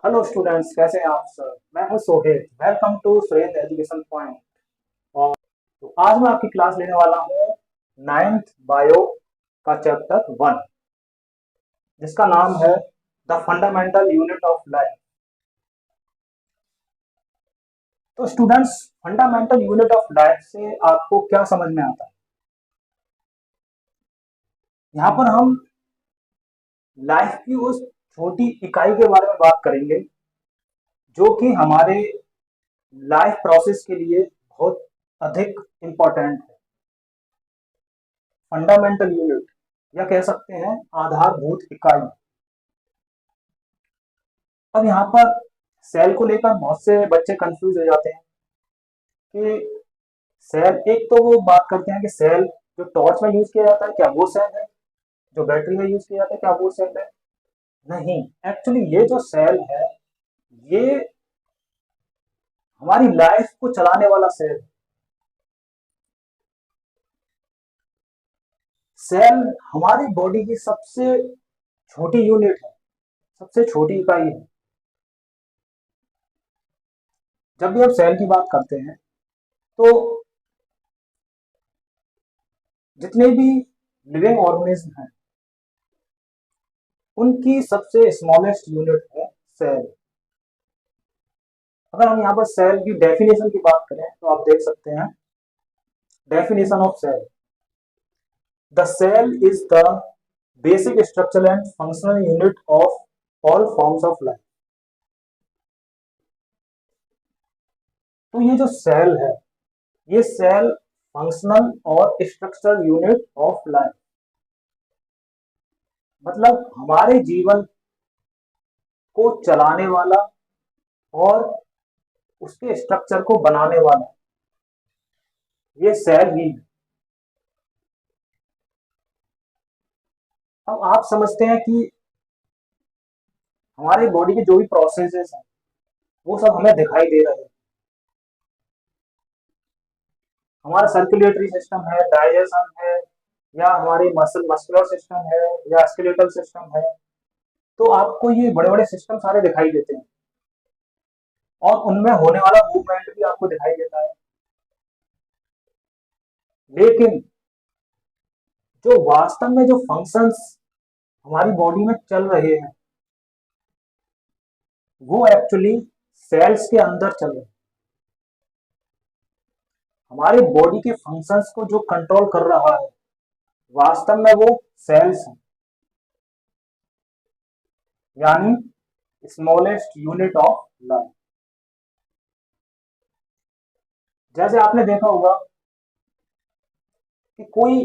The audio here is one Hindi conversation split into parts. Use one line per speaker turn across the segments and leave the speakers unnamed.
हेलो स्टूडेंट्स, कैसे हैं आप सर। मैं हूं Sohail. Welcome to Surendra education point. और तो आज मैं आपकी क्लास लेने वाला हूं नाइन्थ बायो का चैप्टर 1, जिसका नाम है the fundamental unit of life. तो students, fundamental unit of life से आपको क्या समझ में आता है? यहाँ पर हम लाइफ की उस छोटी इकाई के बारे में बात करेंगे जो कि हमारे लाइफ प्रोसेस के लिए बहुत अधिक इम्पोर्टेंट है। फंडामेंटल यूनिट या कह सकते हैं आधारभूत इकाई। अब यहाँ पर सेल को लेकर बहुत से बच्चे कंफ्यूज हो जाते हैं कि सेल, एक तो वो बात करते हैं कि सेल जो टॉर्च में यूज किया जाता है क्या वो सेल है, जो बैटरी में यूज किया जाता है क्या वो सेल है। नहीं, एक्चुअली ये जो सेल है ये हमारी लाइफ को चलाने वाला सेल है। सेल हमारी बॉडी की सबसे छोटी यूनिट है, सबसे छोटी इकाई है। जब भी हम सेल की बात करते हैं तो जितने भी लिविंग ऑर्गेनिज्म हैं उनकी सबसे स्मॉलेस्ट यूनिट है सेल। अगर हम यहाँ पर सेल की डेफिनेशन की बात करें तो आप देख सकते हैं definition of cell. The cell is the basic structural and functional unit of all forms of life. तो ये जो सेल है, ये सेल फंक्शनल और स्ट्रक्चरल यूनिट ऑफ लाइफ, मतलब हमारे जीवन को चलाने वाला और उसके स्ट्रक्चर को बनाने वाला ये सेल ही है। अब आप समझते हैं कि हमारे बॉडी के जो भी प्रोसेसेस हैं वो सब हमें दिखाई दे रहे हैं। हमारा सर्कुलेटरी सिस्टम है, डाइजेशन है, या हमारी मस्कुलर सिस्टम है, या स्केलेटल सिस्टम है। तो आपको ये बड़े बड़े सिस्टम सारे दिखाई देते हैं और उनमें होने वाला मूवमेंट भी आपको दिखाई देता है। लेकिन जो वास्तव में जो फंक्शंस हमारी बॉडी में चल रहे हैं वो एक्चुअली सेल्स के अंदर चल रहे हैं। हमारे बॉडी के फंक्शंस को जो कंट्रोल कर रहा है वास्तव में वो सेल्स हैं, यानी स्मॉलेस्ट यूनिट ऑफ लाइफ। जैसे आपने देखा होगा कि कोई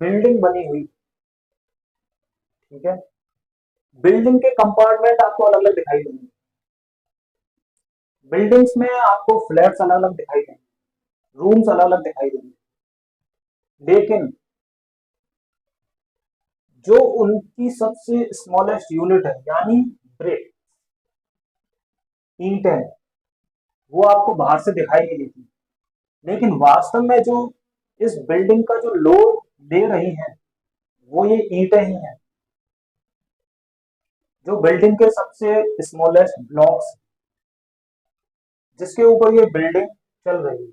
बिल्डिंग बनी हुई, ठीक है, बिल्डिंग के कंपार्टमेंट आपको अलग अलग दिखाई देंगे। बिल्डिंग्स में आपको फ्लैट्स अलग अलग दिखाई देंगे, रूम्स अलग अलग दिखाई देंगे। लेकिन जो उनकी सबसे स्मॉलेस्ट यूनिट है यानी ब्रिक, ईंटें, वो आपको बाहर से दिखाई नहीं देती। लेकिन वास्तव में जो इस बिल्डिंग का जो लोड ले रही है वो ये ईंटें ही हैं, जो बिल्डिंग के सबसे स्मॉलेस्ट ब्लॉक्स जिसके ऊपर ये बिल्डिंग चल रही है।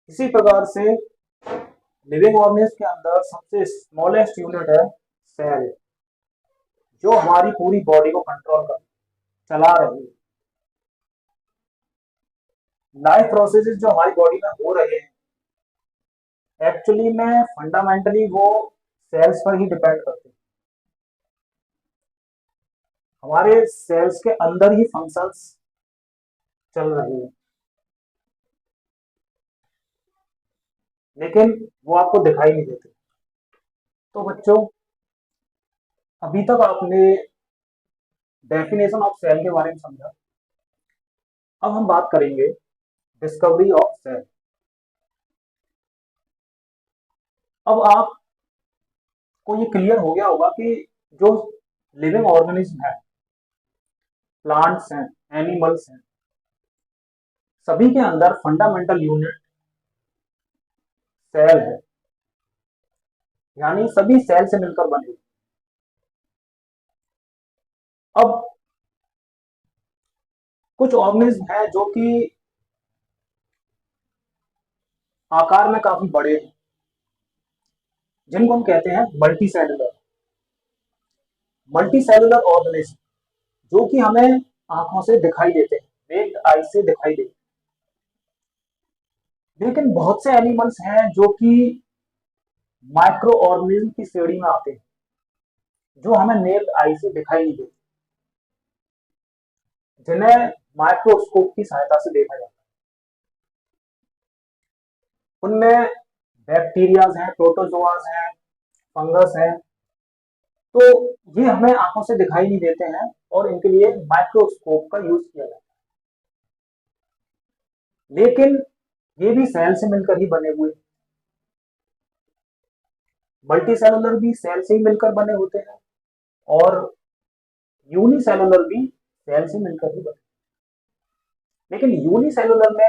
इसी प्रकार से लिविंग ऑर्गेनिज्म के अंदर सबसे स्मॉलेस्ट यूनिट है सेल, जो हमारी पूरी बॉडी को कंट्रोल कर चला रही है। लाइफ प्रोसेसेस जो हमारी बॉडी में हो रहे हैं एक्चुअली में फंडामेंटली वो सेल्स पर ही डिपेंड करते हैं। हमारे सेल्स के अंदर ही फंक्शंस चल रही है, लेकिन वो आपको दिखाई नहीं देते। तो बच्चों, अभी तक आपने डेफिनेशन ऑफ सेल के बारे में समझा। अब हम बात करेंगे डिस्कवरी ऑफ सेल। अब आपको ये क्लियर हो गया होगा कि जो लिविंग ऑर्गेनिज्म है, प्लांट्स हैं, एनिमल्स हैं, सभी के अंदर फंडामेंटल यूनिट सेल है, यानी सभी सेल से मिलकर बने। अब कुछ ऑर्गेनिज्म हैं जो कि आकार में काफी बड़े हैं, जिनको हम कहते हैं मल्टी सेलुलर ऑर्गेनिज्म, जो कि हमें आंखों से दिखाई देते हैं, नेक्ड आई से दिखाई देते हैं। लेकिन बहुत से एनिमल्स हैं जो कि माइक्रो ऑर्गेनिज्म की श्रेणी में आते हैं, जो हमें नेक्ड आई से दिखाई नहीं देते, जिन्हें माइक्रोस्कोप की सहायता से देखा जाता है। उनमें बैक्टीरियाज हैं, प्रोटोजोआज हैं, फंगस हैं। तो ये हमें आंखों से दिखाई नहीं देते हैं और इनके लिए माइक्रोस्कोप का यूज किया जाता है। लेकिन ये भी सेल से मिलकर ही बने हुए, मल्टी सेलुलर भी सेल से ही मिलकर बने होते हैं और यूनिसेलुलर भी सेल से मिलकर ही बने। लेकिन यूनिसेलुलर में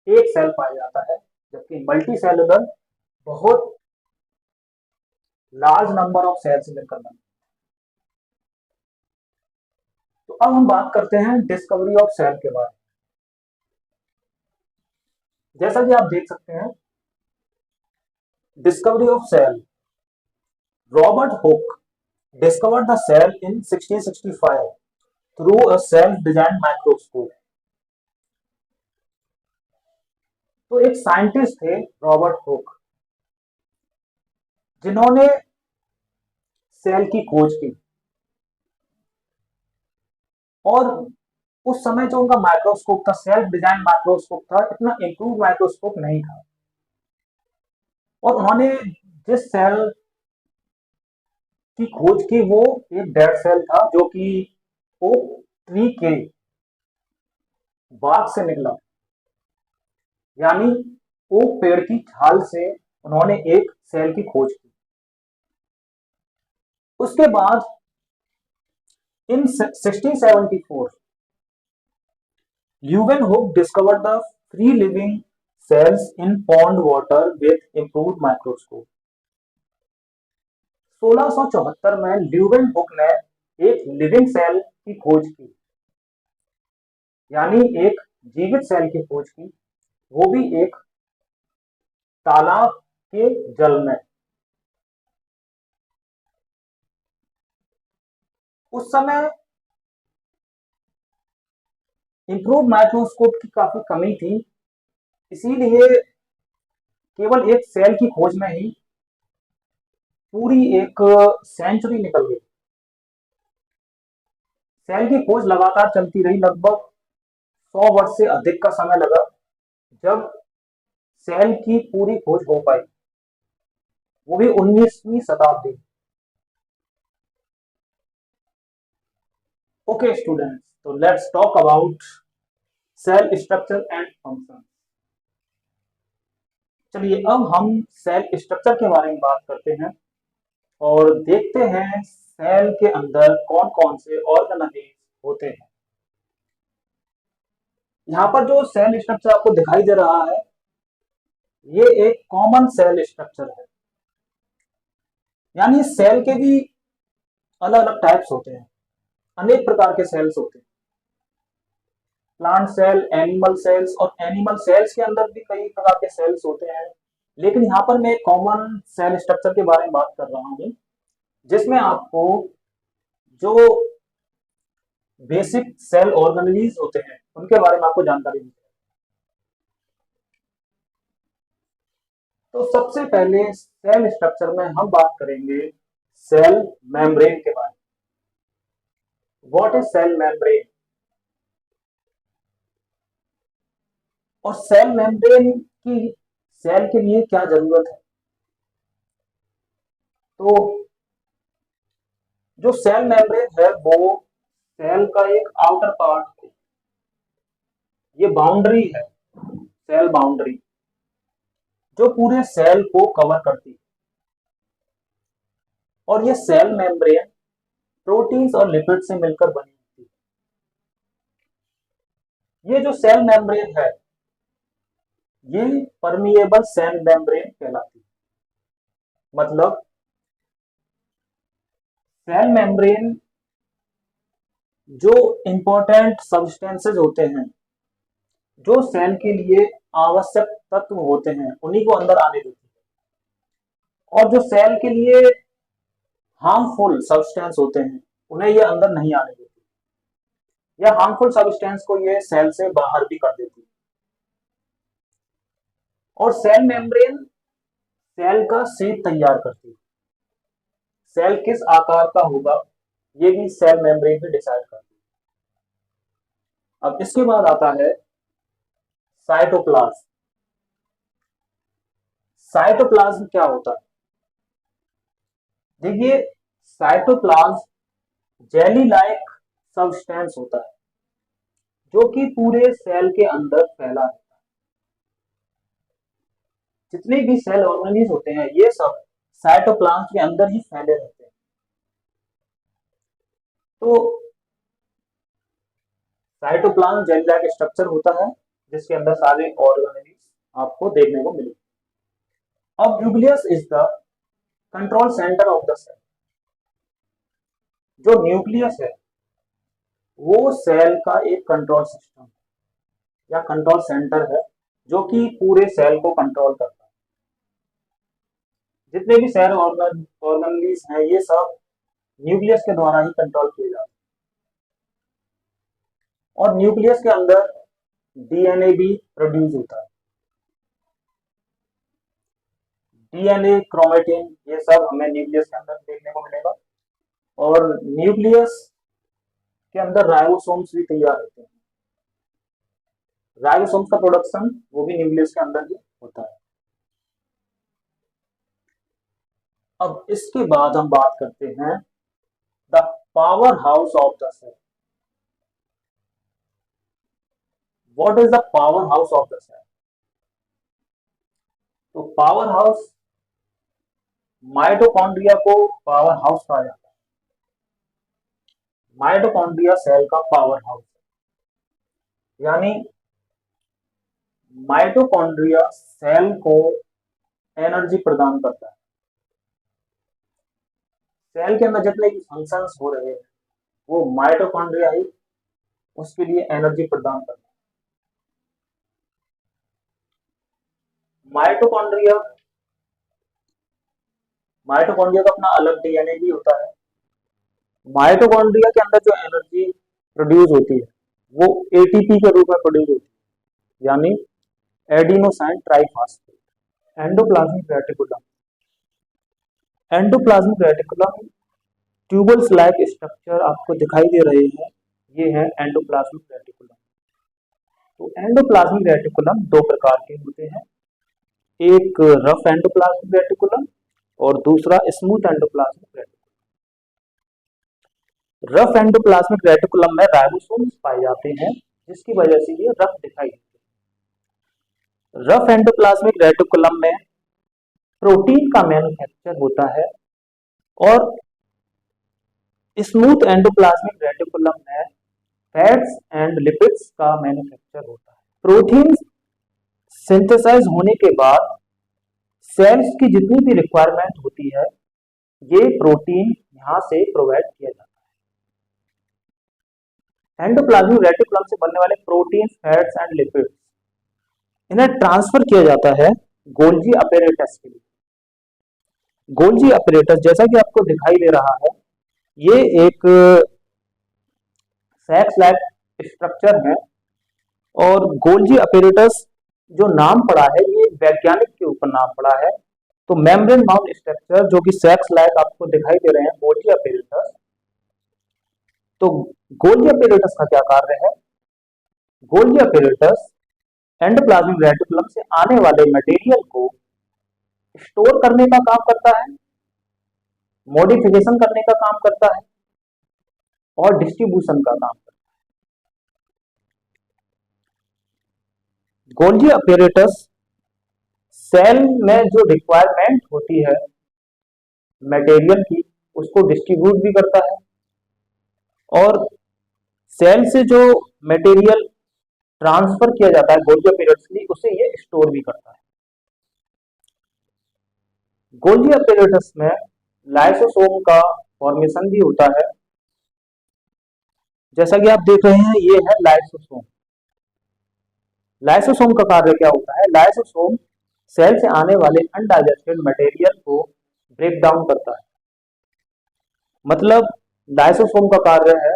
एक सेल पाया जाता है, जबकि मल्टी सेलुलर बहुत लार्ज नंबर ऑफ सेल से मिलकर बने। तो अब हम बात करते हैं डिस्कवरी ऑफ सेल के बारे में। जैसा कि आप देख सकते हैं, discovery of cell, Robert Hooke discovered the cell in 1665 through a self-designed microscope। तो एक साइंटिस्ट थे रॉबर्ट हुक, जिन्होंने सेल की खोज की, और उस समय जो उनका माइक्रोस्कोप था, सेल्फ डिजाइन माइक्रोस्कोप था, इतना इंप्रूव माइक्रोस्कोप नहीं था। और उन्होंने जिस सेल की खोज की वो एक डेड सेल था, जो कि ओक ट्री के बाग से निकला, यानी ओक पेड़ की छाल से उन्होंने एक सेल की खोज की। उसके बाद इन 1674 Leeuwenhoek discovered the free living cells in pond water with improved microscope। 1674 में ल्यूवेनहुक ने एक लिविंग सेल की खोज की, यानी एक जीवित सेल की खोज की, वो भी एक तालाब के जल में। उस समय इंप्रूव माइक्रोस्कोप की काफी कमी थी, इसीलिए केवल एक सेल की खोज में ही पूरी एक सेंचुरी निकल गई। सेल की खोज लगातार चलती रही, लगभग 100 वर्ष से अधिक का समय लगा जब सेल की पूरी खोज हो पाई, वो भी 19वीं शताब्दी। ओके स्टूडेंट्स, तो let's talk about cell structure and function. चलिए अब हम सेल स्ट्रक्चर के बारे में बात करते हैं और देखते हैं सेल के अंदर कौन कौन से ऑर्गेनेल होते हैं। यहाँ पर जो सेल स्ट्रक्चर आपको दिखाई दे रहा है, ये एक कॉमन सेल स्ट्रक्चर है, यानी सेल के भी अलग अलग टाइप्स होते हैं, अनेक प्रकार के सेल्स होते हैं, प्लांट सेल, एनिमल सेल्स, और एनिमल सेल्स के अंदर भी कई प्रकार के सेल्स होते हैं। लेकिन यहाँ पर मैं कॉमन सेल स्ट्रक्चर के बारे में बात कर रहा हूँ, जिसमें आपको जो बेसिक सेल ऑर्गेनेल्स होते हैं उनके बारे में आपको जानकारी दी है। तो सबसे पहले सेल स्ट्रक्चर में हम बात करेंगे सेल मेम्ब्रेन के बारे में। What is cell membrane? और सेल मेम्ब्रेन की सेल के लिए क्या जरूरत है? तो जो सेल मेम्ब्रेन है वो सेल का एक आउटर पार्ट है, ये बाउंड्री है, सेल बाउंड्री, जो पूरे सेल को कवर करती है। और ये सेल मेम्ब्रेन प्रोटीन्स और लिपिड से मिलकर बनी होती है। ये जो सेल मेम्ब्रेन है, ये परमिएबल सेल मेम्ब्रेन कहलाती है। मतलब सेल मेम्ब्रेन जो इंपॉर्टेंट सब्सटेंसेस होते हैं, जो सेल के लिए आवश्यक तत्व होते हैं, उन्हीं को अंदर आने देती है। और जो सेल के लिए हार्मफुल सब्सटेंस होते हैं, उन्हें ये अंदर नहीं आने देती, या हार्मफुल सब्सटेंस को ये सेल से बाहर भी कर देती है। और सेल मेम्ब्रेन सेल का शेप तैयार करती है। सेल किस आकार का होगा, ये भी सेल मेम्ब्रेन भी डिसाइड करती है। अब इसके बाद आता है साइटोप्लाज्म। साइटोप्लाज्म क्या होता है? देखिए, साइटोप्लाज्म जेली लाइक सब्सटेंस होता है, जो कि पूरे सेल के अंदर फैला है। जितने भी सेल ऑर्गेनिज होते हैं, ये सब साइटोप्लाज्म के अंदर ही फैले रहते हैं। तो साइटोप्लाज्म जेली लाइक स्ट्रक्चर होता है, जिसके अंदर सारे ऑर्गेनिज आपको देखने को मिलेंगे। अब nucleus is the control centre of the cell. जो न्यूक्लियस है, वो सेल का एक कंट्रोल सिस्टम या कंट्रोल सेंटर है, जो कि पूरे सेल को कंट्रोल करता है। जितने भी सेल ऑर्गेनिज हैं, ये सब न्यूक्लियस के द्वारा ही कंट्रोल किए जाते हैं। और न्यूक्लियस के अंदर डीएनए भी प्रोड्यूस होता है। डीएनए, क्रोमेटिन, ये सब हमें न्यूक्लियस के अंदर देखने को मिलेगा। और न्यूक्लियस के अंदर राइबोसोम्स भी तैयार होते हैं। राइबोसोम्स का प्रोडक्शन वो भी न्यूक्लियस के अंदर ही होता है। अब इसके बाद हम बात करते हैं the powerhouse of the cell. What is the powerhouse of the cell? तो पावर हाउस, माइटोकॉन्ड्रिया को पावर हाउस कहा जाता है। माइटोकॉन्ड्रिया सेल का पावर हाउस है, यानी माइटोकॉन्ड्रिया सेल को एनर्जी प्रदान करता है। सेल के अंदर जितने भी फंक्शंस हो रहे हैं, वो माइटोकॉन्ड्रिया ही उसके लिए एनर्जी प्रदान करता है। माइटोकॉन्ड्रिया माइटोकॉन्ड्रिया का अपना अलग डीएनए भी होता है। माइटोकॉन्ड्रिया के अंदर जो एनर्जी प्रोड्यूस होती है, वो एटीपी के रूप में प्रोड्यूस होती है, यानी adenosine triphosphate. Endoplasmic reticulum. Endoplasmic reticulum tubules like structure आपको दिखाई दे रहे हैं, ये है एंडोप्लाज्मिक रेटिकुलम। तो एंडोप्लाज्मिक रेटिकुलम दो प्रकार के होते हैं, एक रफ एंडोप्लाज्मिक रेटिकुलम और दूसरा smooth endoplasmic reticulum. Rough endoplasmic reticulum में राइबोसोम्स पाए जाते हैं, जिसकी वजह से ये रफ दिखाई देते हैं। रफ एंडोप्लाज्मिक रेटिकुलम में प्रोटीन का मैन्युफैक्चर होता है, और स्मूथ एंडोप्लाज्मिक रेटिकुलम में फैट्स एंड लिपिड्स का मैन्युफैक्चर होता है। प्रोटीन सिंथेसाइज होने के बाद सेल्स की जितनी भी रिक्वायरमेंट होती है, ये प्रोटीन यहां से प्रोवाइड किया जाता है। एंडोप्लाज्मिक रेटिकुलम से बनने वाले प्रोटीन, फैट्स एंड लिपिड्स, इन्हें ट्रांसफर किया जाता है गोल्जी अपैरेटस के लिए। गोल्जी अपैरेटस जैसा कि आपको दिखाई दे रहा है, ये एक सैक्स लाइक स्ट्रक्चर है। और गोल्जी अपैरेटस जो नाम पड़ा है, ये वैज्ञानिक के ऊपर नाम पड़ा है। तो मेम्ब्रेन माउंट स्ट्रक्चर जो कि सैक्स लाइक आपको दिखाई दे रहे हैं, गोल्जी अपैरेटस। तो गोल्जी अपैरेटस का क्या कार्य है? गोल्जी अपैरेटस एंडोप्लाज्मिक रेटिकुलम से आने वाले मटेरियल को स्टोर करने का काम करता है, मॉडिफिकेशन करने का काम करता है, और डिस्ट्रीब्यूशन का काम करता है। गोल्जी अपैरेटस सेल में जो रिक्वायरमेंट होती है मटेरियल की, उसको डिस्ट्रीब्यूट भी करता है, और सेल से जो मटेरियल ट्रांसफर किया जाता है गोल्जी अपैरेटस के लिए, उसे ये स्टोर भी करता है। गोल्जी अपैरेटस में लाइसोसोम का फॉर्मेशन भी होता है, जैसा कि आप देख रहे हैं, ये है लाइसोसोम। लाइसोसोम का कार्य क्या होता है? लाइसोसोम सेल से आने वाले अनडाइजेस्टेड मटेरियल को ब्रेक डाउन करता है। मतलब लाइसोसोम का कार्य है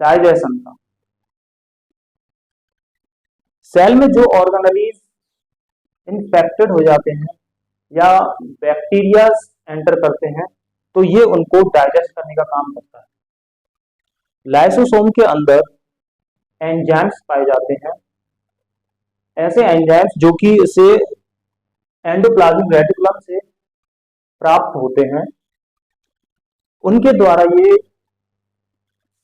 डाइजेशन का। सेल में जो ऑर्गेनेलिज इन्फेक्टेड हो जाते हैं या बैक्टीरिया एंटर करते हैं, तो ये उनको डाइजेस्ट करने का काम करता है। लाइसोसोम के अंदर एंजाइम्स पाए जाते हैं, ऐसे एंजाइम्स जो कि इसे एंडोप्लाज्मिक रेटिकुलम से प्राप्त होते हैं। उनके द्वारा ये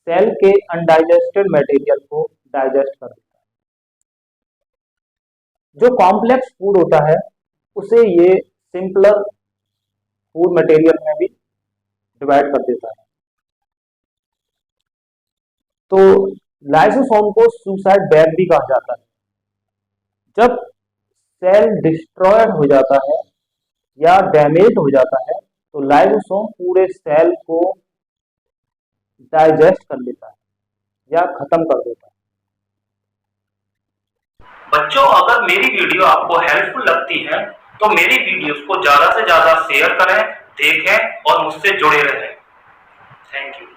सेल के अनडाइजेस्टेड मटेरियल को डाइजेस्ट कर देता है। जो कॉम्प्लेक्स फूड होता है उसे ये सिंपलर फूड मटेरियल में भी डिवाइड कर देता है। तो लाइसोसोम को सुसाइड बैग भी कहा जाता है। जब सेल डिस्ट्रॉयड हो जाता है या डैमेज हो जाता है, तो लाइसोसोम पूरे सेल को डाइजेस्ट कर लेता है या खत्म कर देता है।
बच्चों, अगर मेरी वीडियो आपको हेल्पफुल लगती है तो मेरी वीडियोस को ज्यादा से ज्यादा शेयर करें, देखें और मुझसे जुड़े रहें। Thank you.